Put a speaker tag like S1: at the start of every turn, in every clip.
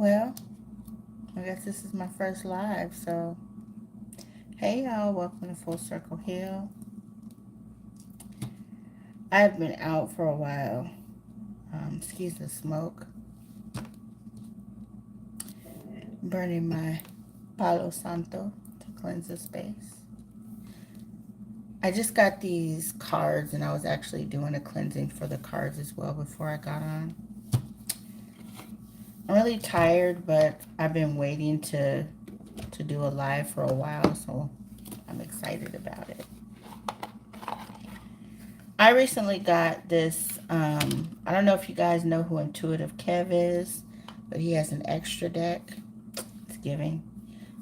S1: Well, I guess this is my first live, so hey y'all, welcome to FulSerkle Heal. I've been out for a while. Excuse the smoke. Burning my Palo Santo to cleanse the space. I just got these cards and I was actually doing a cleansing for the cards as well before I got on. I'm really tired, but I've been waiting to do a live for a while, so I'm excited about it. I recently got this, I don't know if you guys know who Intuitive Kev is, but he has an extra deck. It's giving.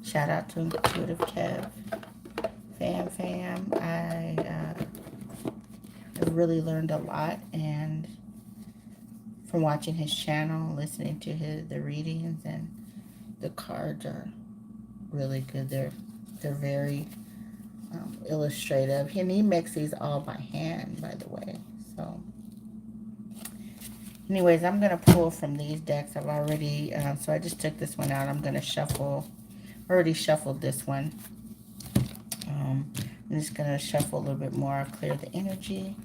S1: Shout out to Intuitive Kev. Fam. I have really learned a lot, and from watching his channel, listening to the readings, and the cards are really good. They're very illustrative, and he makes these all by hand, by the way. So anyways, I'm going to pull from these decks. I've already, so I just took this one out. I'm going to shuffle. Already shuffled this one. I'm just going to shuffle a little bit more, clear the energy.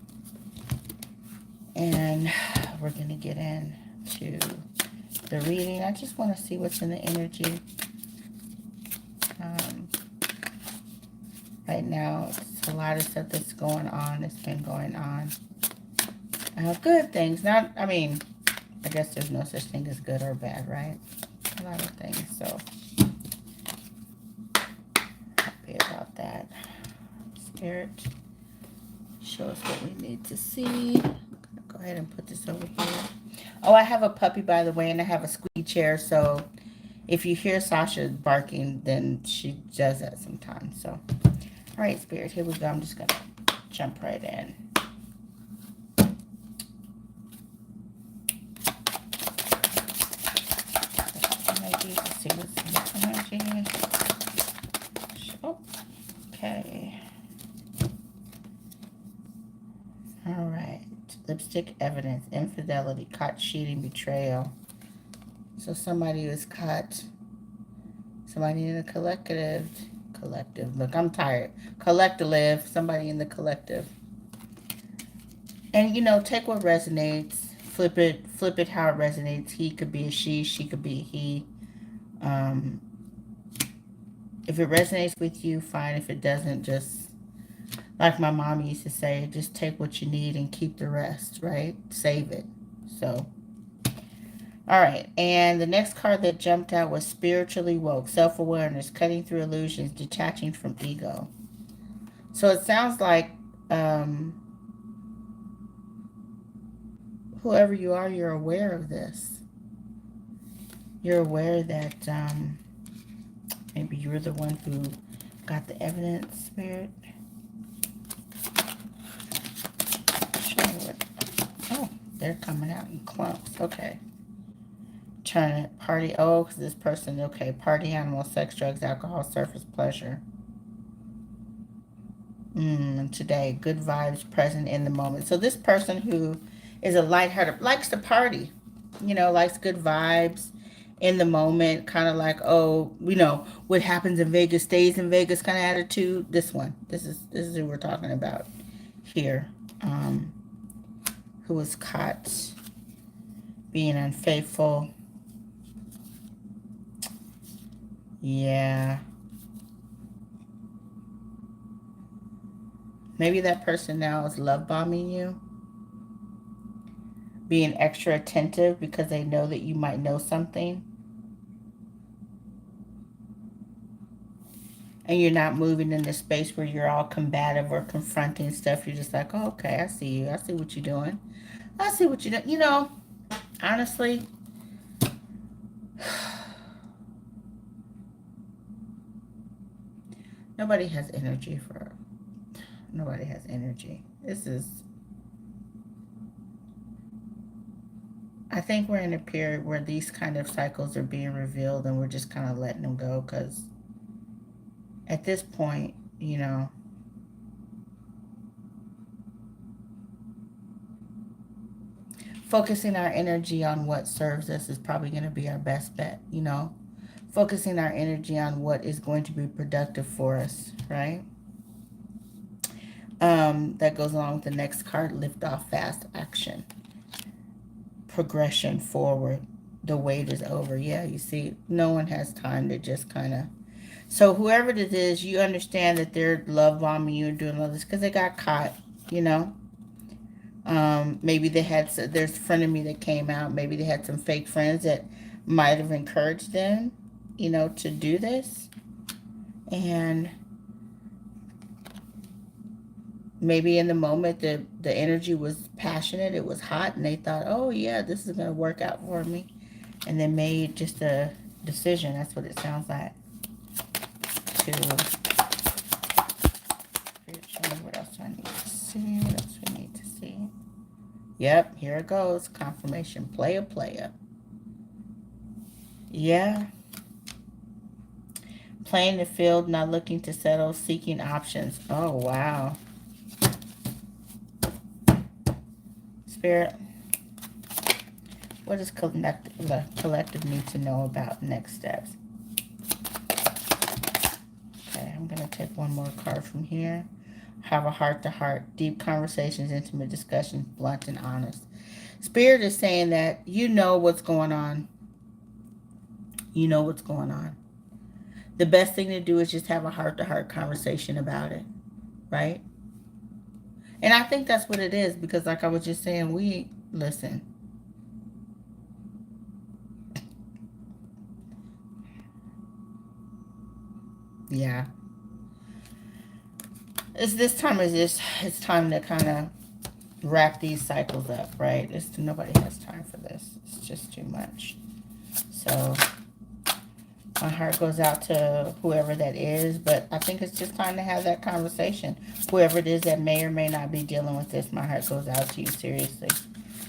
S1: And we're going to get into the reading. I just want to see what's in the energy. Right now, it's a lot of stuff that's going on. It's been going on. Good things. Not, I mean, I guess there's no such thing as good or bad, right? A lot of things. So, happy about that. Spirit, show us what we need to see. I'm going to go ahead and put this over here. Oh, I have a puppy, by the way, and I have a squeaky chair. So, if you hear Sasha barking, then she does that sometimes. So, all right, Spirit, here we go. I'm just going to jump right in. Let's see what's in the energy. Oh, okay. All right. Lipstick evidence, infidelity, caught cheating, betrayal. So somebody was caught. Somebody in the collective. Look, I'm tired. Collective. Somebody in the collective. And, you know, take what resonates. Flip it how it resonates. He could be a she could be a he. If it resonates with you, fine. If it doesn't, just, like my mom used to say, just take what you need and keep the rest, right? Save it. So, all right. And the next card that jumped out was spiritually woke, self-awareness, cutting through illusions, detaching from ego. So it sounds like whoever you are, you're aware of this. You're aware that maybe you're the one who got the evidence, Spirit. Oh, they're coming out in clumps. Okay. Turn it. Party. Oh, because this person, okay. Party animal, sex, drugs, alcohol, surface pleasure. Today, good vibes present in the moment. So this person who is a lighthearted, likes to party, you know, likes good vibes in the moment, kind of like, oh, you know, what happens in Vegas stays in Vegas kind of attitude. This one, this is who we're talking about here, who was caught being unfaithful. Yeah. Maybe that person now is love bombing you, being extra attentive because they know that you might know something. And you're not moving in the space where you're all combative or confronting stuff. You're just like, oh, okay, I see you. I see what you're doing. I see what you're doing. You know, honestly, nobody has energy for, nobody has energy. This is, I think we're in a period where these kind of cycles are being revealed and we're just kind of letting them go because at this point, you know, focusing our energy on what serves us is probably going to be our best bet, you know. Focusing our energy on what is going to be productive for us, right? That goes along with the next card, lift off, fast action, progression forward. The wait is over. Yeah, you see, no one has time to just kind of. So whoever it is, you understand that they're love bombing you and doing all this because they got caught, you know. Maybe they had, there's a friend of me that came out. Maybe they had some fake friends that might have encouraged them, you know, to do this. And maybe in the moment the energy was passionate, it was hot, and they thought, oh yeah, this is going to work out for me. And then made just a decision. That's what it sounds like. To show me what else do I need to see. What else we need to see? Yep, here it goes. Confirmation. Player. Yeah. Playing the field, not looking to settle, seeking options. Oh, wow. Spirit, what does the collective need to know about next steps? Okay, I'm going to take one more card from here. Have a heart-to-heart, deep conversations, intimate discussions, blunt and honest. Spirit is saying that you know what's going on. You know what's going on. The best thing to do is just have a heart-to-heart conversation about it, right? And I think that's what it is because, like I was just saying, we listen. Yeah. This time is just, it's time to kind of wrap these cycles up, right? Nobody has time for this. It's just too much. So my heart goes out to whoever that is, but I think it's just time to have that conversation. Whoever it is that may or may not be dealing with this, my heart goes out to you, seriously.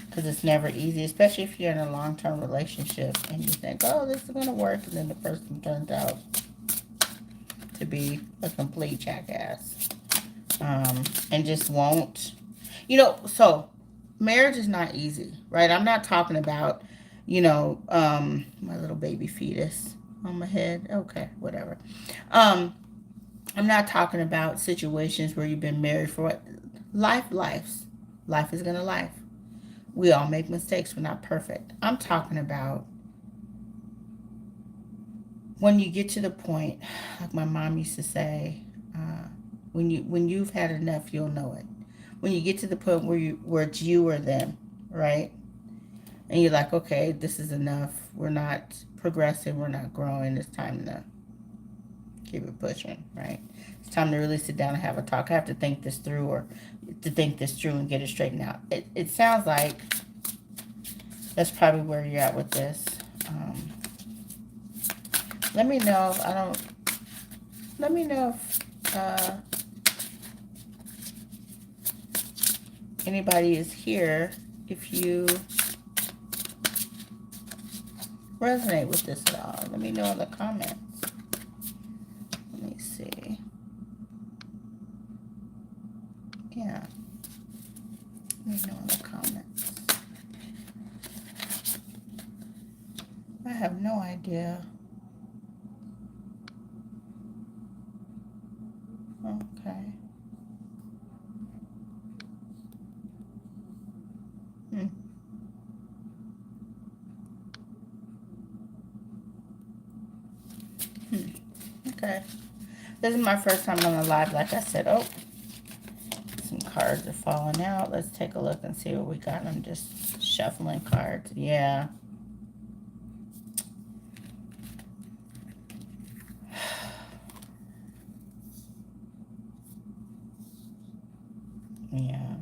S1: Because it's never easy, especially if you're in a long-term relationship and you think, oh, this is going to work, and then the person turns out to be a complete jackass. And just won't. You know, so marriage is not easy, right? I'm not talking about, you know, my little baby fetus on my head. Okay, whatever. Um, I'm not talking about situations where you've been married for what? Life is gonna life. We all make mistakes. We're not perfect. I'm talking about when you get to the point, like my mom used to say, when you've had enough, you'll know it. When you get to the point where it's you or them, right? And you're like, okay, this is enough. We're not progressing. We're not growing. It's time to keep it pushing, right? It's time to really sit down and have a talk. I have to think this through, or to think this through and get it straightened out. It sounds like that's probably where you're at with this. Let me know if I don't. Let me know if anybody is here. If you resonate with this at all, let me know in the comments. Let me see. Yeah. Let me know in the comments. I have no idea. Okay. Hmm. Okay. This is my first time on the live. Like I said, oh, some cards are falling out. Let's take a look and see what we got. I'm just shuffling cards. Yeah. Yeah.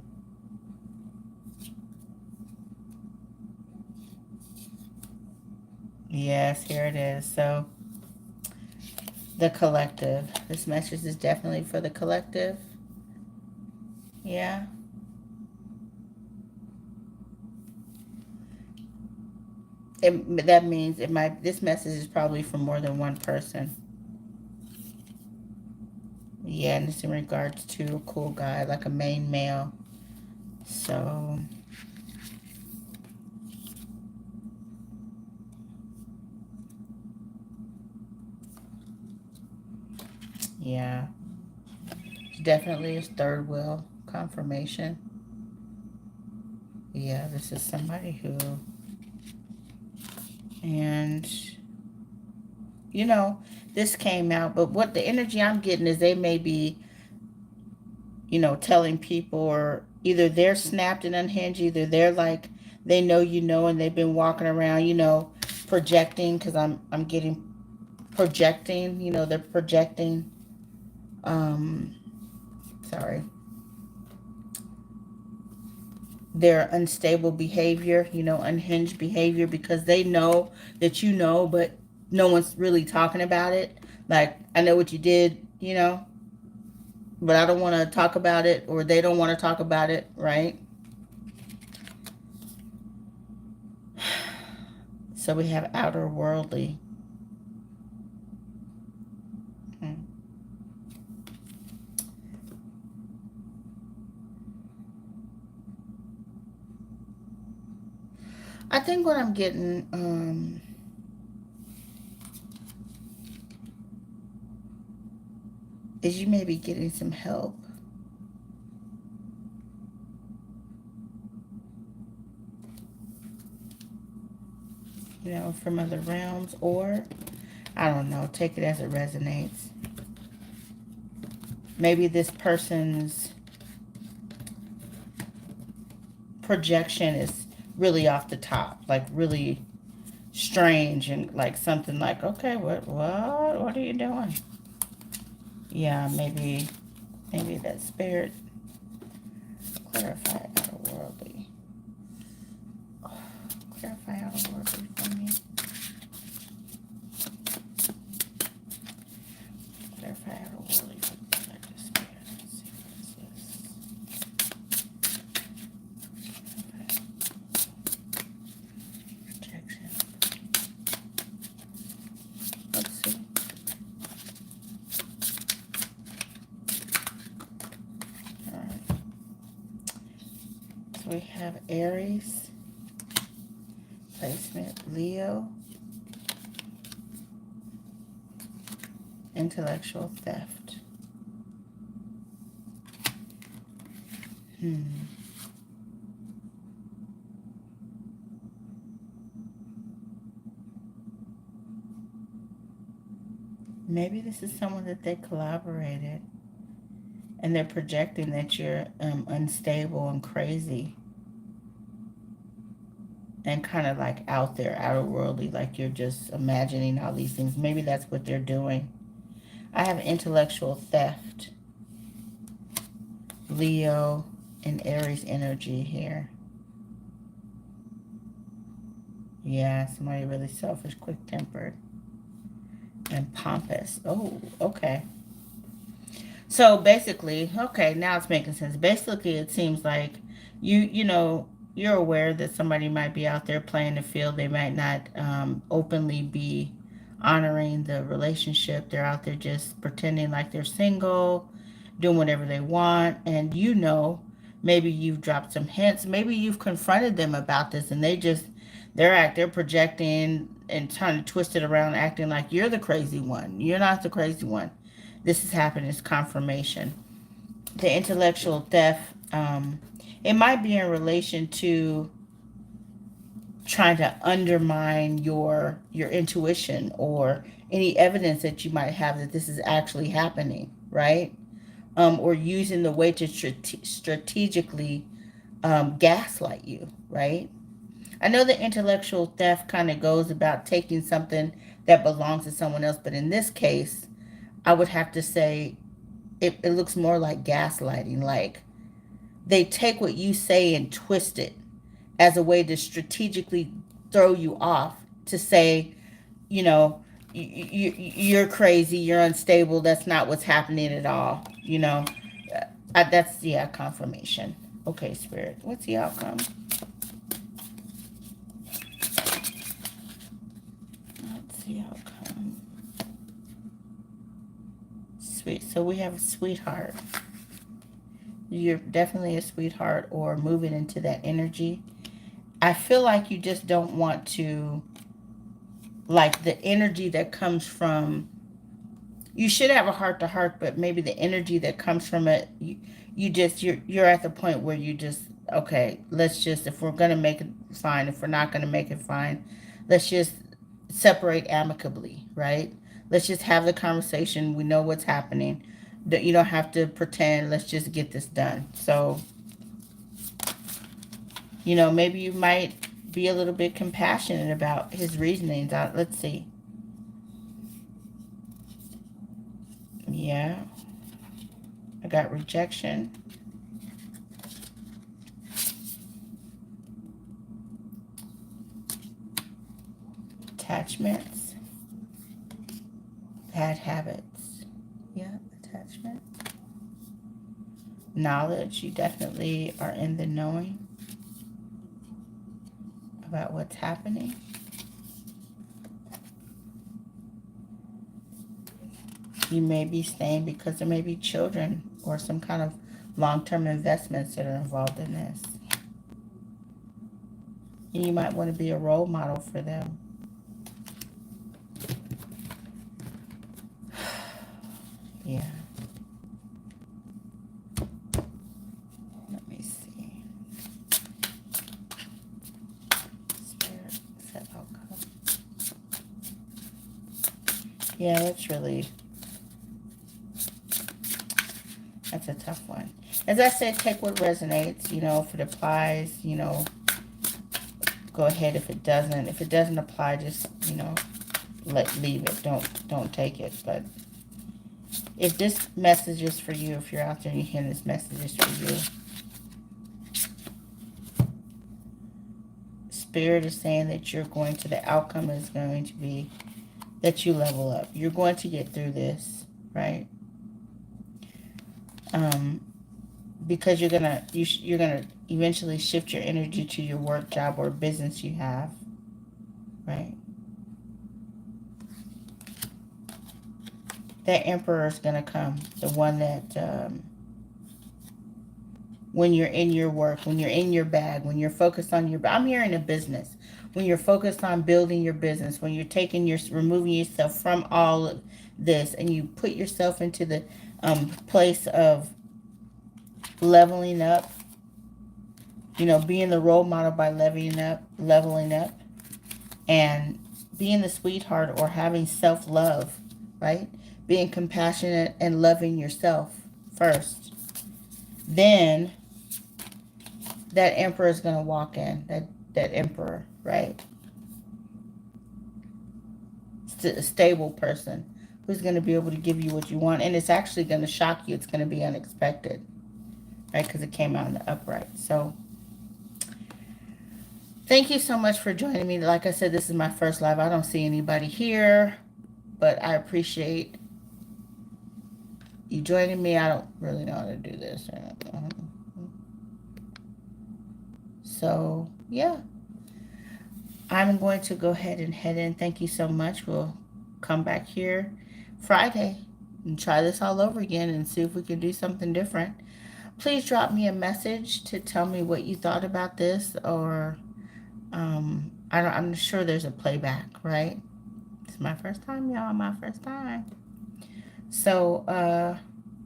S1: Yes, here it is. So, the collective. This message is definitely for the collective. Yeah. That means it might. This message is probably for more than one person. Yeah, and it's in regards to a cool guy, like a main male. So, Yeah. Definitely is third wheel confirmation. Yeah, this is somebody who, and you know, this came out, but what the energy I'm getting is they may be, you know, telling people, or either they're snapped and unhinged, either they're like, they know, you know, and they've been walking around, you know, projecting, because I'm getting projecting, you know, they're projecting, um, sorry, their unstable behavior, you know, unhinged behavior, because they know that you know, but no one's really talking about it. Like, I know what you did, you know, but I don't want to talk about it, or they don't want to talk about it, right? So we have outer worldly. Hmm. I think what I'm getting is you may be getting some help, you know, from other realms, or I don't know, take it as it resonates. Maybe this person's projection is really off the top, like really strange, and like something like, okay, what are you doing? Yeah, maybe that spirit clarify outerworldly. Clarify outerworldly for me. Clarify outerworldly for the collective spirit. Let's see what this is. Projection. Let's see. All right. So we have Aries, placement Leo, intellectual theft. Maybe this is someone that they collaborated, and they're projecting that you're unstable and crazy, and kind of like out there, outer worldly, like you're just imagining all these things. Maybe that's what they're doing. I have intellectual theft, Leo, and Aries energy here. Yeah, somebody really selfish, quick-tempered, and pompous. Oh, okay. So basically, okay, now it's making sense. Basically, it seems like you know, you're aware that somebody might be out there playing the field. They might not openly be honoring the relationship. They're out there just pretending like they're single, doing whatever they want. And you know, maybe you've dropped some hints. Maybe you've confronted them about this, and they're projecting and trying to twist it around, acting like you're the crazy one. You're not the crazy one. This is happening. It's confirmation. The intellectual theft, it might be in relation to trying to undermine your intuition, or any evidence that you might have that this is actually happening, right? Or using the way to strategically gaslight you, right? I know the intellectual theft kind of goes about taking something that belongs to someone else, but in this case, I would have to say it looks more like gaslighting. Like, they take what you say and twist it as a way to strategically throw you off, to say, you know, you're crazy, you're unstable, that's not what's happening at all, you know. That's, yeah, confirmation. Okay, Spirit, what's the outcome? What's the outcome? Sweet. So we have a sweetheart. You're definitely a sweetheart, or moving into that energy. I feel like you just don't want to, like, the energy that comes from you should have a heart to heart, but maybe the energy that comes from it, you're at the point where you just, okay, let's just, if we're gonna make it, fine. If we're not gonna make it, fine. Let's just separate amicably, right? Let's just have the conversation. We know what's happening. You don't have to pretend. Let's just get this done. So, maybe you might be a little bit compassionate about his reasonings. Let's see. Yeah, I got rejection, attachments, bad habits. Yeah, attachment. Knowledge. You definitely are in the knowing about what's happening. You may be staying because there may be children or some kind of long-term investments that are involved in this. And you might want to be a role model for them. Yeah. Let me see. Spirit, set outcome. Yeah, that's a tough one. As I said, take what resonates. If it applies, go ahead. If it doesn't apply, just, leave it. Don't take it. But if this message is for you, if you're out there and you're hearing this message is for you, Spirit is saying that the outcome is going to be that you level up. You're going to get through this, right? Because you're gonna eventually shift your energy to your work, job, or business you have, right? That Emperor is gonna come, the one that when you're in your work, when you're in your bag, when you're focused on I'm hearing a business. When you're focused on building your business, when you're removing yourself from all of this, and you put yourself into the place of leveling up, being the role model by leveling up, and being the sweetheart or having self-love, right? Being compassionate and loving yourself first. Then that Emperor is going to walk in, that Emperor, right? A stable person who's going to be able to give you what you want, and it's actually going to shock you. It's going to be unexpected, right? Because it came out in the upright. So thank you so much for joining me. Like I said, this is my first live. I don't see anybody here, but I appreciate you joining me. I don't really know how to do this. So, yeah. I'm going to go ahead and head in. Thank you so much. We'll come back here Friday and try this all over again and see if we can do something different. Please drop me a message to tell me what you thought about this, or I'm sure there's a playback, right? It's my first time, y'all. My first time. So,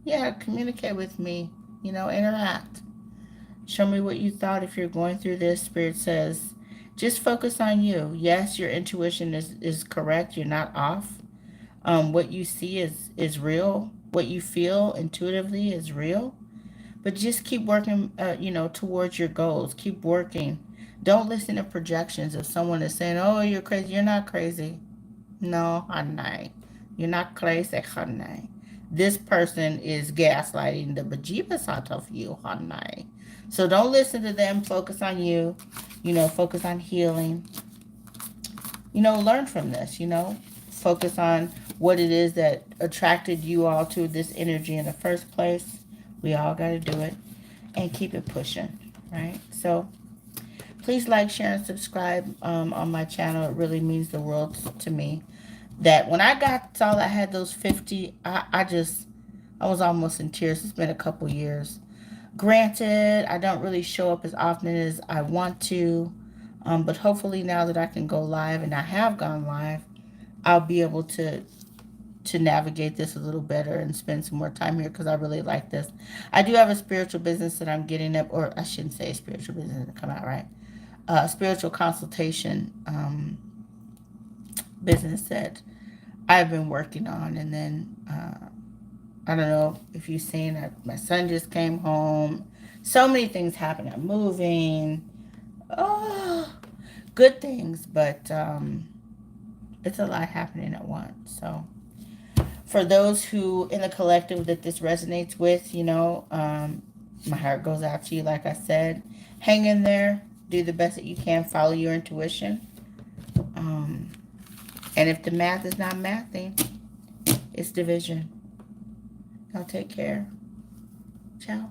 S1: yeah, communicate with me. Interact. Show me what you thought. If you're going through this, Spirit says, just focus on you. Yes, your intuition is correct. You're not off. What you see is real. What you feel intuitively is real. But just keep working, towards your goals. Keep working. Don't listen to projections of someone that's saying, oh, you're crazy. You're not crazy. No, honey. You're not crazy, honey. This person is gaslighting the bejeebus out of you, honey. So don't listen to them. Focus on you. Focus on healing. Learn from this, Focus on what it is that attracted you all to this energy in the first place. We all got to do it. And keep it pushing, right? So please like, share, and subscribe on my channel. It really means the world to me. That when I had those 50, I was almost in tears. It's been a couple years. Granted, I don't really show up as often as I want to, but hopefully now that I can go live, and I have gone live, I'll be able to to navigate this a little better and spend some more time here because I really like this. I do have a spiritual business that I'm getting up, or I shouldn't say spiritual business to come out right. Spiritual consultation business that I've been working on. And then I don't know if you've seen that my son just came home. So many things happened. I'm moving. Oh, good things, but it's a lot happening at once. So for those who in the collective that this resonates with, my heart goes out to you. Like I said, hang in there, do the best that you can, follow your intuition. And if the math is not mathing, it's division. Y'all take care. Ciao.